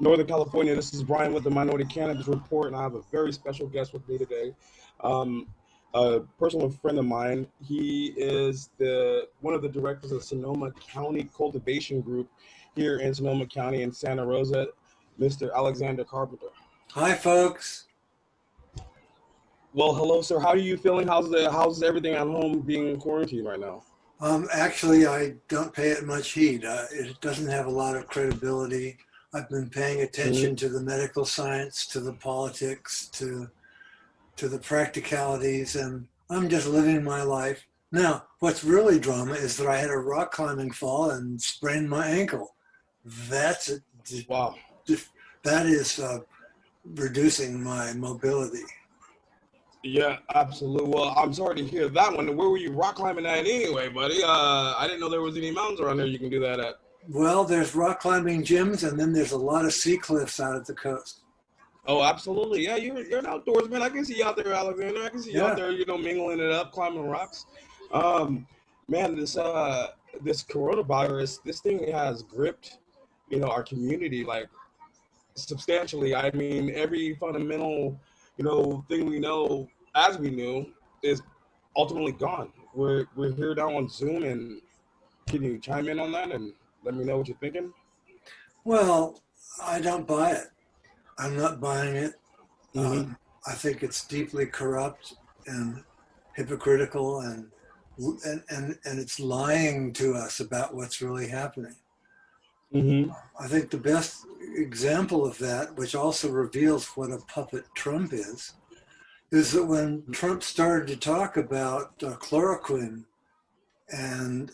Northern California. This is Brian with the Minority Cannabis Report, and I have a very special guest with me today. A personal friend of mine. He is one of the directors of Sonoma County Cultivation Group here in Sonoma County in Santa Rosa, Mr. Alexander Carpenter. Hi, folks. Well, hello, sir. How are you feeling? How's everything at home being quarantined right now? Actually, I don't pay it much heed. It doesn't have a lot of credibility. I've been paying attention to the medical science, to the politics, to the practicalities, and I'm just living my life. Now, what's really drama is that I had a rock climbing fall and sprained my ankle. That's it. Wow. That is reducing my mobility. Yeah, absolutely. Well, I'm sorry to hear that one. Where were you rock climbing at anyway, buddy? I didn't know there was any mountains around there you can do that at. Well, there's rock climbing gyms, and then there's a lot of sea cliffs out at the coast. Oh, absolutely. Yeah, you're an outdoorsman. I can see you out there, Alexander. I can see you out there, mingling it up, climbing rocks. Man, this coronavirus, this thing has gripped, our community like substantially. I mean, every fundamental, thing we know as we knew is ultimately gone. We're here now on Zoom, and can you chime in on that and let me know what you're thinking? Well, I don't buy it. I'm not buying it. Mm-hmm. I think it's deeply corrupt and hypocritical, and it's lying to us about what's really happening. Mm-hmm. I think the best example of that, which also reveals what a puppet Trump is that when Trump started to talk about chloroquine and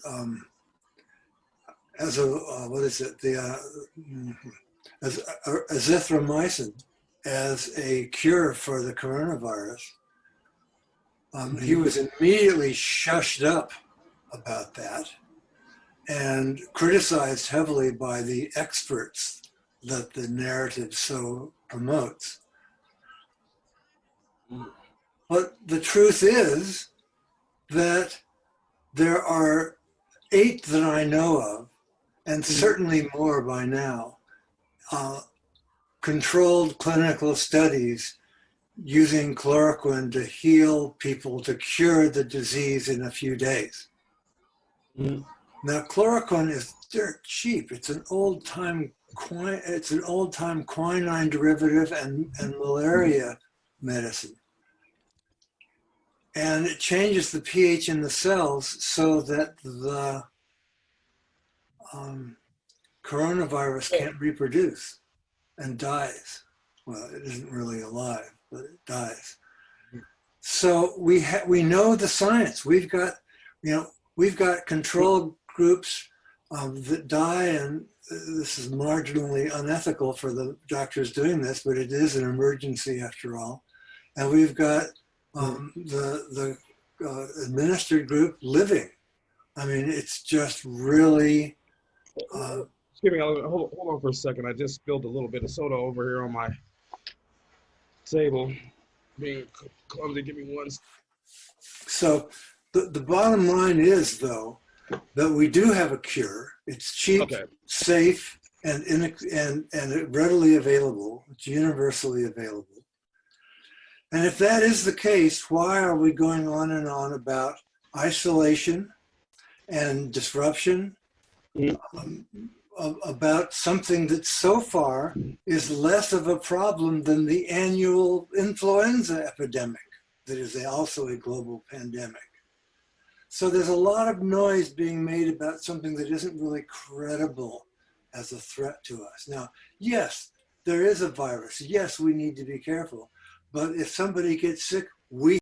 azithromycin as a cure for the coronavirus, he was immediately shushed up about that and criticized heavily by the experts that the narrative so promotes. But the truth is that there are 8 that I know of, and certainly more by now, controlled clinical studies using chloroquine to heal people, to cure the disease in a few days. Now, chloroquine is dirt cheap. It's an old-time quinine derivative and malaria medicine. And it changes the pH in the cells so that the coronavirus can't reproduce and dies. Well, it isn't really alive, but it dies. So we know the science. We've got control groups that die, and this is marginally unethical for the doctors doing this, but it is an emergency after all. And we've got the administered group living. I mean, it's just really. Excuse me, hold on for a second. I just spilled a little bit of soda over here on my table. Being clumsy, give me one. So the bottom line is, though, that we do have a cure. It's cheap, safe, and readily available. It's universally available. And if that is the case, why are we going on and on about isolation and disruption, about something that so far is less of a problem than the annual influenza epidemic that is also a global pandemic? So there's a lot of noise being made about something that isn't really credible as a threat to us. Now, yes, there is a virus. Yes, we need to be careful. But if somebody gets sick, we